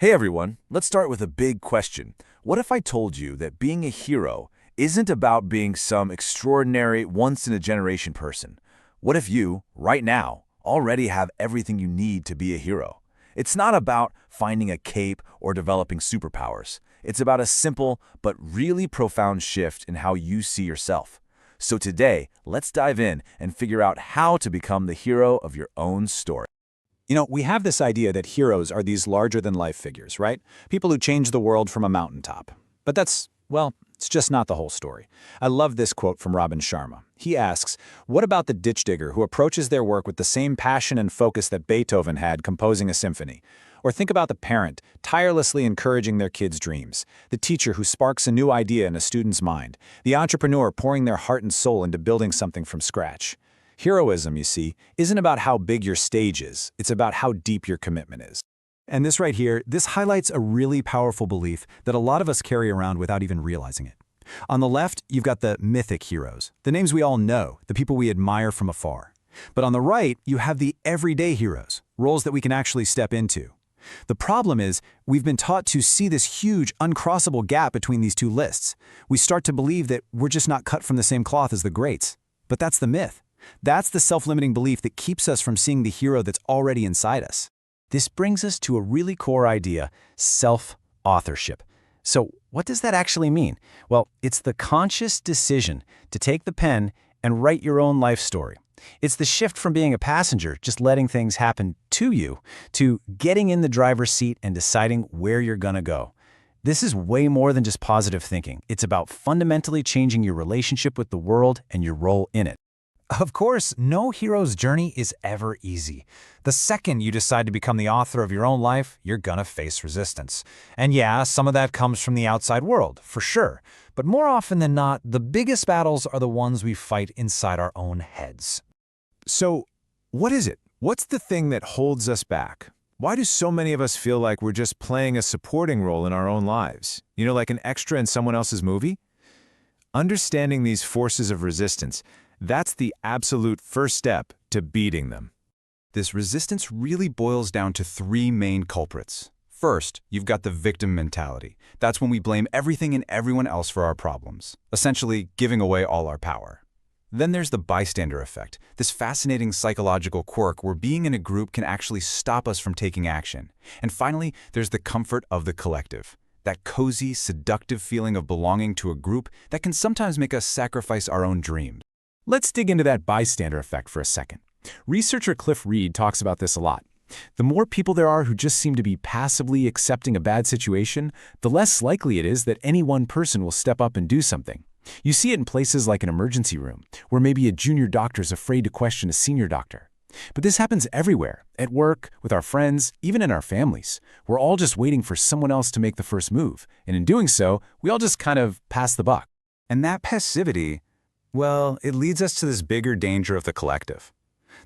Hey everyone, let's start with a big question. What if I told you that being a hero isn't about being some extraordinary, once-in-a-generation person? What if you, right now, already have everything you need to be a hero? It's not about finding a cape or developing superpowers. It's about a simple but really profound shift in how you see yourself. So today, let's dive in and figure out how to become the hero of your own story. We have this idea that heroes are these larger-than-life figures, right? People who change the world from a mountaintop. But it's just not the whole story. I love this quote from Robin Sharma. He asks, what about the ditch digger who approaches their work with the same passion and focus that Beethoven had composing a symphony? Or think about the parent tirelessly encouraging their kids' dreams, the teacher who sparks a new idea in a student's mind, the entrepreneur pouring their heart and soul into building something from scratch. Heroism, you see, isn't about how big your stage is, it's about how deep your commitment is. And this right here, this highlights a really powerful belief that a lot of us carry around without even realizing it. On the left, you've got the mythic heroes, the names we all know, the people we admire from afar. But on the right, you have the everyday heroes, roles that we can actually step into. The problem is, we've been taught to see this huge, uncrossable gap between these two lists. We start to believe that we're just not cut from the same cloth as the greats. But that's the myth. That's the self-limiting belief that keeps us from seeing the hero that's already inside us. This brings us to a really core idea, self-authorship. So what does that actually mean? Well, it's the conscious decision to take the pen and write your own life story. It's the shift from being a passenger, just letting things happen to you, to getting in the driver's seat and deciding where you're gonna go. This is way more than just positive thinking. It's about fundamentally changing your relationship with the world and your role in it. Of course, no hero's journey is ever easy. The second you decide to become the author of your own life, you're gonna face resistance. And yeah, some of that comes from the outside world, for sure. But more often than not, the biggest battles are the ones we fight inside our own heads. So, what is it? What's the thing that holds us back? Why do so many of us feel like we're just playing a supporting role in our own lives? Like an extra in someone else's movie? Understanding these forces of resistance, that's the absolute first step to beating them. This resistance really boils down to three main culprits. First, you've got the victim mentality. That's when we blame everything and everyone else for our problems, essentially giving away all our power. Then there's the bystander effect, this fascinating psychological quirk where being in a group can actually stop us from taking action. And finally, there's the comfort of the collective, that cozy, seductive feeling of belonging to a group that can sometimes make us sacrifice our own dreams. Let's dig into that bystander effect for a second. Researcher Cliff Reed talks about this a lot. The more people there are who just seem to be passively accepting a bad situation, the less likely it is that any one person will step up and do something. You see it in places like an emergency room, where maybe a junior doctor is afraid to question a senior doctor. But this happens everywhere, at work, with our friends, even in our families. We're all just waiting for someone else to make the first move, and in doing so, we all just kind of pass the buck. And that passivity, well, it leads us to this bigger danger of the collective.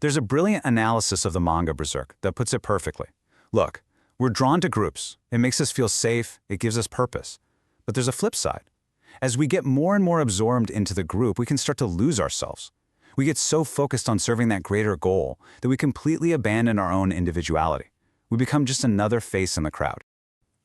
There's a brilliant analysis of the manga Berserk that puts it perfectly. Look, we're drawn to groups. It makes us feel safe. It gives us purpose. But there's a flip side. As we get more and more absorbed into the group, we can start to lose ourselves. We get so focused on serving that greater goal that we completely abandon our own individuality. We become just another face in the crowd.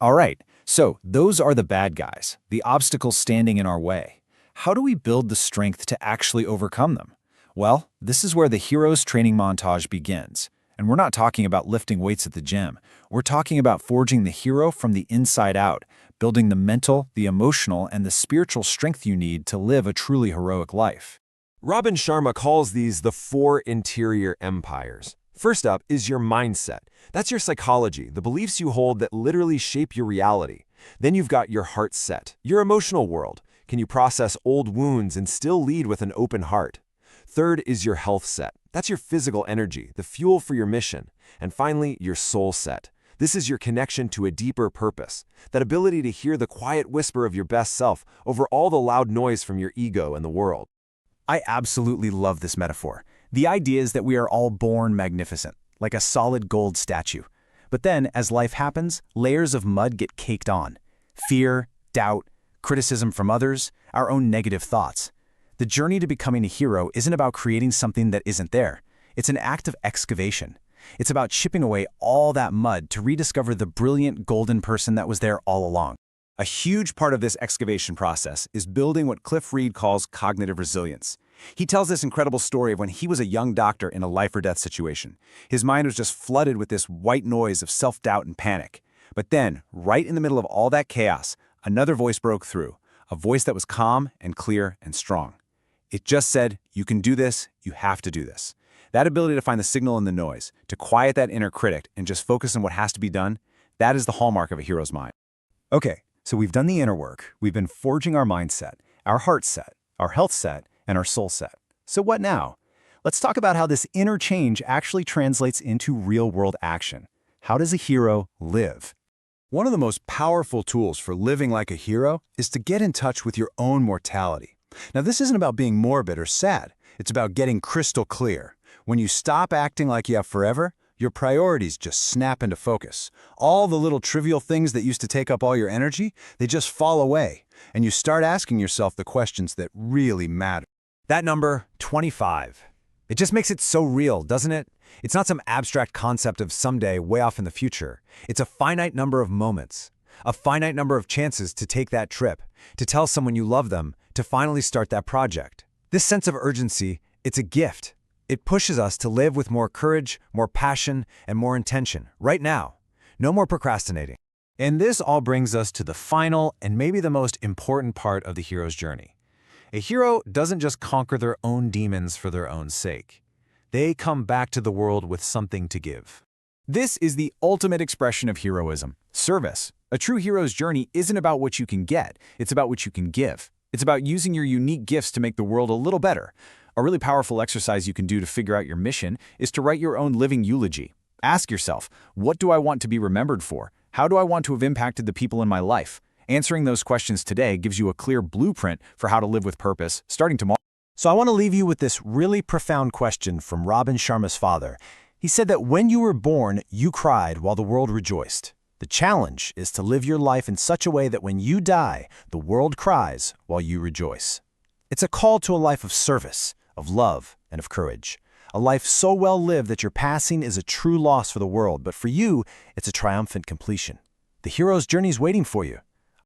All right, so those are the bad guys, the obstacles standing in our way. How do we build the strength to actually overcome them? Well, this is where the hero's training montage begins. And we're not talking about lifting weights at the gym. We're talking about forging the hero from the inside out, building the mental, the emotional, and the spiritual strength you need to live a truly heroic life. Robin Sharma calls these the 4 interior empires. First up is your mindset. That's your psychology, the beliefs you hold that literally shape your reality. Then you've got your heart set, your emotional world. Can you process old wounds and still lead with an open heart? Third is your health set. That's your physical energy, the fuel for your mission. And finally, your soul set. This is your connection to a deeper purpose, that ability to hear the quiet whisper of your best self over all the loud noise from your ego and the world. I absolutely love this metaphor. The idea is that we are all born magnificent, like a solid gold statue. But then, as life happens, layers of mud get caked on. Fear, doubt, criticism from others, our own negative thoughts. The journey to becoming a hero isn't about creating something that isn't there. It's an act of excavation. It's about chipping away all that mud to rediscover the brilliant golden person that was there all along. A huge part of this excavation process is building what Cliff Reed calls cognitive resilience. He tells this incredible story of when he was a young doctor in a life-or-death situation. His mind was just flooded with this white noise of self-doubt and panic. But then, right in the middle of all that chaos, another voice broke through, a voice that was calm and clear and strong. It just said, "You can do this, you have to do this." That ability to find the signal in the noise, to quiet that inner critic and just focus on what has to be done, that is the hallmark of a hero's mind. Okay, so we've done the inner work. We've been forging our mindset, our heart set, our health set, and our soul set. So what now? Let's talk about how this inner change actually translates into real-world action. How does a hero live? One of the most powerful tools for living like a hero is to get in touch with your own mortality. Now, this isn't about being morbid or sad. It's about getting crystal clear. When you stop acting like you have forever, your priorities just snap into focus. All the little trivial things that used to take up all your energy, they just fall away, and you start asking yourself the questions that really matter. That number, 25. It just makes it so real, doesn't it? It's not some abstract concept of someday way off in the future. It's a finite number of moments, a finite number of chances to take that trip, to tell someone you love them, to finally start that project. This sense of urgency, it's a gift. It pushes us to live with more courage, more passion, and more intention, right now. No more procrastinating. And this all brings us to the final and maybe the most important part of the hero's journey. A hero doesn't just conquer their own demons for their own sake. They come back to the world with something to give. This is the ultimate expression of heroism, service. A true hero's journey isn't about what you can get, it's about what you can give. It's about using your unique gifts to make the world a little better. A really powerful exercise you can do to figure out your mission is to write your own living eulogy. Ask yourself, what do I want to be remembered for? How do I want to have impacted the people in my life? Answering those questions today gives you a clear blueprint for how to live with purpose, starting tomorrow. So I want to leave you with this really profound question from Robin Sharma's father. He said that when you were born, you cried while the world rejoiced. The challenge is to live your life in such a way that when you die, the world cries while you rejoice. It's a call to a life of service, of love, and of courage. A life so well lived that your passing is a true loss for the world, but for you, it's a triumphant completion. The hero's journey is waiting for you.